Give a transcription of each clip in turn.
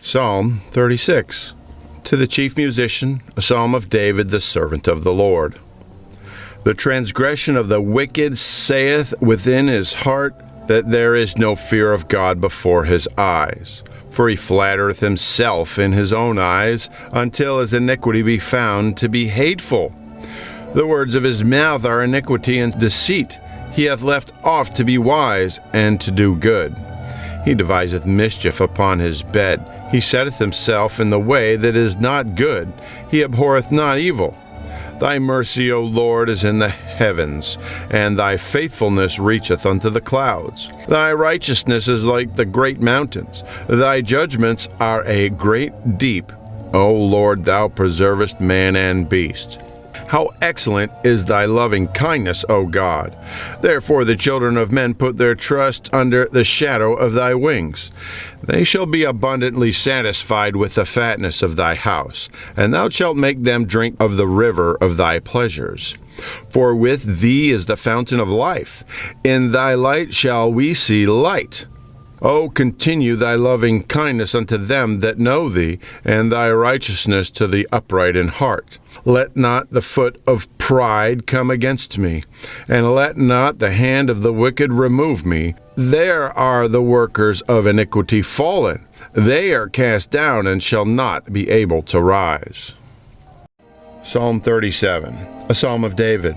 Psalm 36. To the chief musician, a psalm of David, the servant of the Lord. The transgression of the wicked saith within his heart that there is no fear of God before his eyes. For he flattereth himself in his own eyes, until his iniquity be found to be hateful. The words of his mouth are iniquity and deceit. He hath left off to be wise and to do good. He deviseth mischief upon his bed. He setteth himself in the way that is not good. He abhorreth not evil. Thy mercy, O Lord, is in the heavens, and thy faithfulness reacheth unto the clouds. Thy righteousness is like the great mountains. Thy judgments are a great deep. O Lord, thou preservest man and beast. How excellent is thy lovingkindness, O God! Therefore the children of men put their trust under the shadow of thy wings. They shall be abundantly satisfied with the fatness of thy house, and thou shalt make them drink of the river of thy pleasures. For with thee is the fountain of life. In thy light shall we see light. O continue thy loving kindness unto them that know thee, and thy righteousness to the upright in heart. Let not the foot of pride come against me, and let not the hand of the wicked remove me. There are the workers of iniquity fallen. They are cast down and shall not be able to rise. Psalm 37, a psalm of David.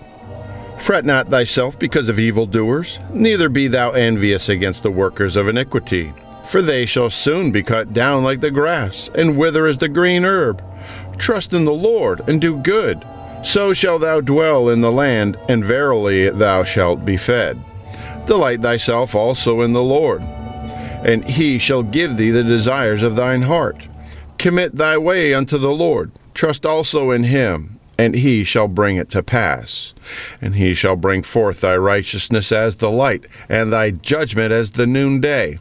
Fret not thyself because of evildoers, neither be thou envious against the workers of iniquity. For they shall soon be cut down like the grass, and wither as the green herb. Trust in the Lord, and do good. So shalt thou dwell in the land, and verily thou shalt be fed. Delight thyself also in the Lord, and he shall give thee the desires of thine heart. Commit thy way unto the Lord. Trust also in him, and he shall bring it to pass. And he shall bring forth thy righteousness as the light, and thy judgment as the noonday.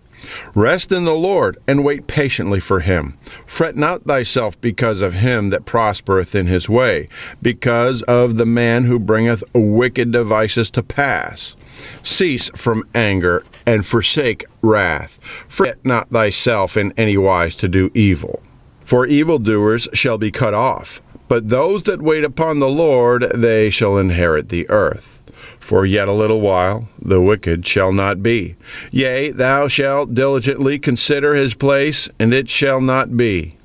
Rest in the Lord, and wait patiently for him. Fret not thyself because of him that prospereth in his way, because of the man who bringeth wicked devices to pass. Cease from anger, and forsake wrath. Fret not thyself in any wise to do evil. For evildoers shall be cut off. But those that wait upon the Lord, they shall inherit the earth. For yet a little while the wicked shall not be. Yea, thou shalt diligently consider his place, and it shall not be.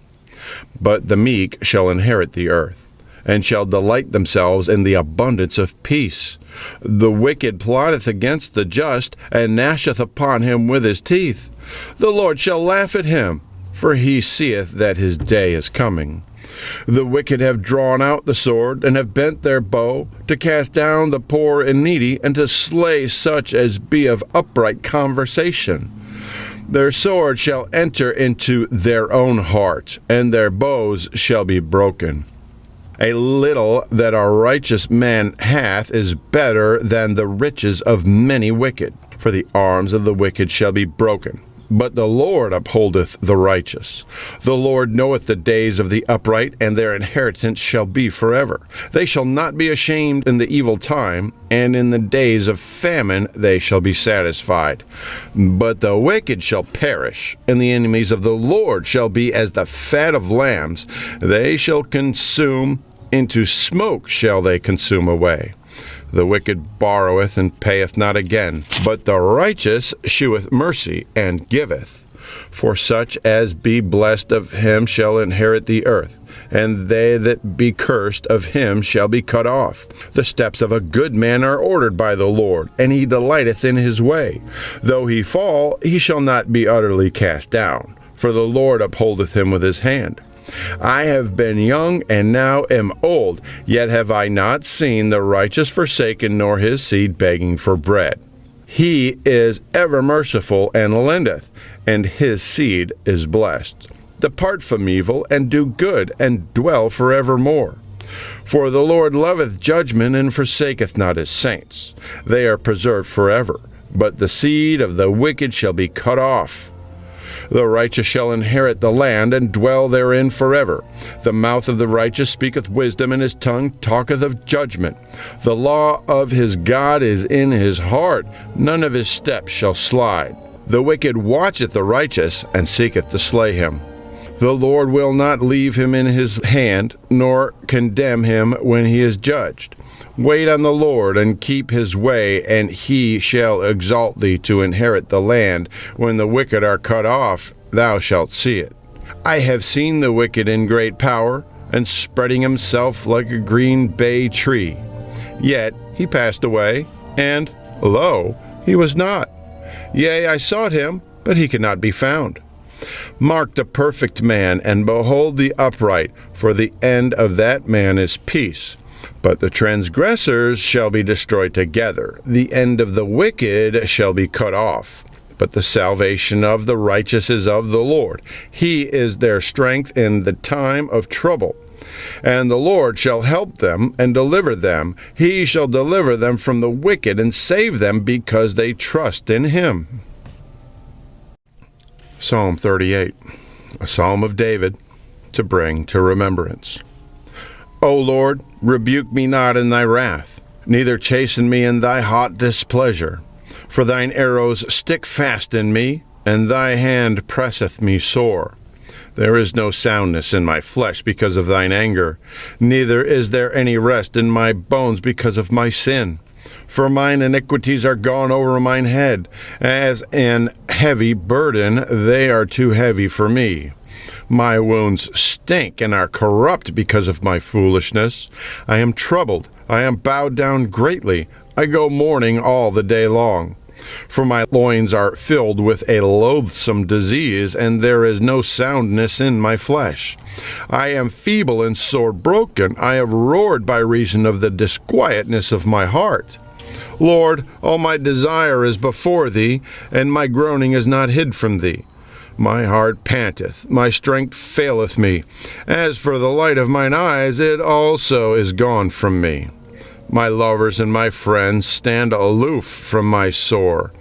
But the meek shall inherit the earth, and shall delight themselves in the abundance of peace. The wicked plotteth against the just, and gnasheth upon him with his teeth. The Lord shall laugh at him, for he seeth that his day is coming. The wicked have drawn out the sword, and have bent their bow, to cast down the poor and needy, and to slay such as be of upright conversation. Their sword shall enter into their own heart, and their bows shall be broken. A little that a righteous man hath is better than the riches of many wicked. For the arms of the wicked shall be broken, but the Lord upholdeth the righteous. The Lord knoweth the days of the upright, and their inheritance shall be forever. They shall not be ashamed in the evil time, and in the days of famine they shall be satisfied. But the wicked shall perish, and the enemies of the Lord shall be as the fat of lambs. They shall consume, into smoke shall they consume away. The wicked borroweth and payeth not again, but the righteous sheweth mercy and giveth. For such as be blessed of him shall inherit the earth, and they that be cursed of him shall be cut off. The steps of a good man are ordered by the Lord, and he delighteth in his way. Though he fall, he shall not be utterly cast down, for the Lord upholdeth him with his hand. I have been young, and now am old, yet have I not seen the righteous forsaken, nor his seed begging for bread. He is ever merciful, and lendeth, and his seed is blessed. Depart from evil, and do good, and dwell forevermore. For the Lord loveth judgment, and forsaketh not his saints. They are preserved forever, but the seed of the wicked shall be cut off. The righteous shall inherit the land, and dwell therein forever. The mouth of the righteous speaketh wisdom, and his tongue talketh of judgment. The law of his God is in his heart. None of his steps shall slide. The wicked watcheth the righteous, and seeketh to slay him. The Lord will not leave him in his hand, nor condemn him when he is judged. Wait on the Lord, and keep his way, and he shall exalt thee to inherit the land. When the wicked are cut off, thou shalt see it. I have seen the wicked in great power, and spreading himself like a green bay tree. Yet he passed away, and, lo, he was not. Yea, I sought him, but he could not be found. Mark the perfect man, and behold the upright, for the end of that man is peace. But the transgressors shall be destroyed together. The end of the wicked shall be cut off. But the salvation of the righteous is of the Lord. He is their strength in the time of trouble. And the Lord shall help them and deliver them. He shall deliver them from the wicked and save them because they trust in him. Psalm 38, a psalm of David to bring to remembrance. O Lord, rebuke me not in thy wrath, neither chasten me in thy hot displeasure. For thine arrows stick fast in me, and thy hand presseth me sore. There is no soundness in my flesh because of thine anger, neither is there any rest in my bones because of my sin. For mine iniquities are gone over mine head, as an heavy burden they are too heavy for me. My wounds stink and are corrupt because of my foolishness. I am troubled, I am bowed down greatly, I go mourning all the day long. For my loins are filled with a loathsome disease, and there is no soundness in my flesh. I am feeble and sore broken. I have roared by reason of the disquietness of my heart. Lord, all my desire is before thee, and my groaning is not hid from thee. My heart panteth, my strength faileth me. As for the light of mine eyes, it also is gone from me. My lovers and my friends stand aloof from my sore,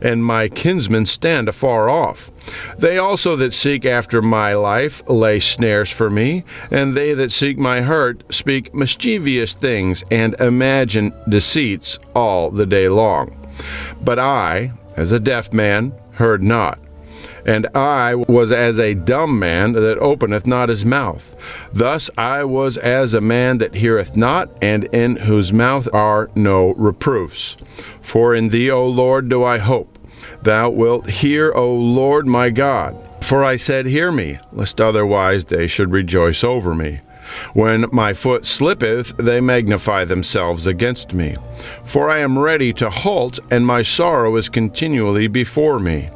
and my kinsmen stand afar off. They also that seek after my life lay snares for me, and they that seek my hurt speak mischievous things, and imagine deceits all the day long. But I, as a deaf man, heard not, and I was as a dumb man that openeth not his mouth. Thus I was as a man that heareth not, and in whose mouth are no reproofs. For in thee, O Lord, do I hope. Thou wilt hear, O Lord my God. For I said, hear me, lest otherwise they should rejoice over me. When my foot slippeth, they magnify themselves against me. For I am ready to halt, and my sorrow is continually before me.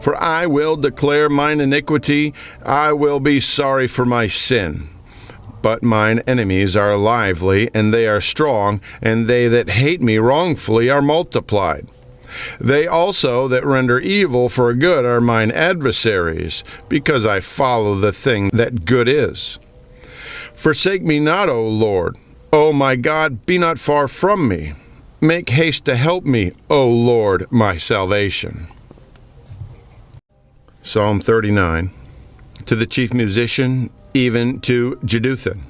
For I will declare mine iniquity, I will be sorry for my sin. But mine enemies are lively, and they are strong, and they that hate me wrongfully are multiplied. They also that render evil for good are mine adversaries, because I follow the thing that good is. Forsake me not, O Lord. O my God, be not far from me. Make haste to help me, O Lord, my salvation. Psalm 39, to the chief musician, even to Jeduthun,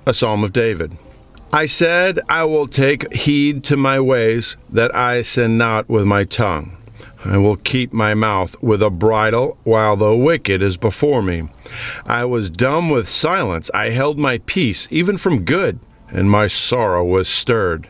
a psalm of David. I said, I will take heed to my ways, that I sin not with my tongue. I will keep my mouth with a bridle, while the wicked is before me. I was dumb with silence, I held my peace, even from good, and my sorrow was stirred.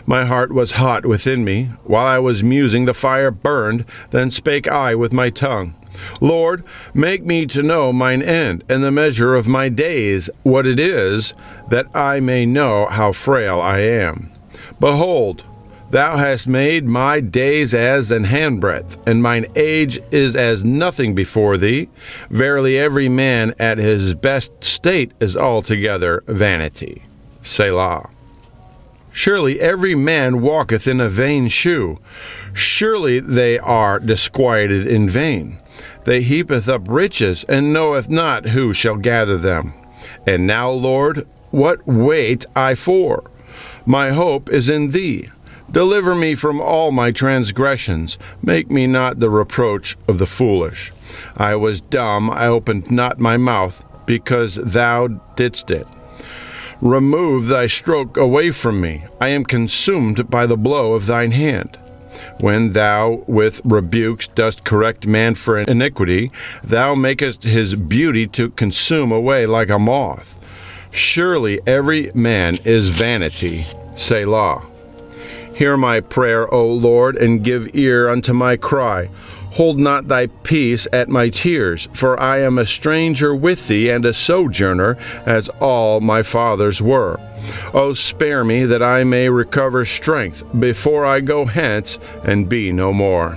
My heart was hot within me. While I was musing, the fire burned. Then spake I with my tongue. Lord, make me to know mine end, and the measure of my days, what it is, that I may know how frail I am. Behold, thou hast made my days as an handbreadth, and mine age is as nothing before thee. Verily every man at his best state is altogether vanity. Selah. Surely every man walketh in a vain shew. Surely they are disquieted in vain. They heapeth up riches, and knoweth not who shall gather them. And now, Lord, what wait I for? My hope is in thee. Deliver me from all my transgressions. Make me not the reproach of the foolish. I was dumb, I opened not my mouth, because thou didst it. Remove thy stroke away from me. I am consumed by the blow of thine hand. When thou with rebukes dost correct man for iniquity, thou makest his beauty to consume away like a moth. Surely every man is vanity. Selah. Hear my prayer, O Lord, and give ear unto my cry. Hold not thy peace at my tears, for I am a stranger with thee and a sojourner, as all my fathers were. O spare me, that I may recover strength, before I go hence and be no more.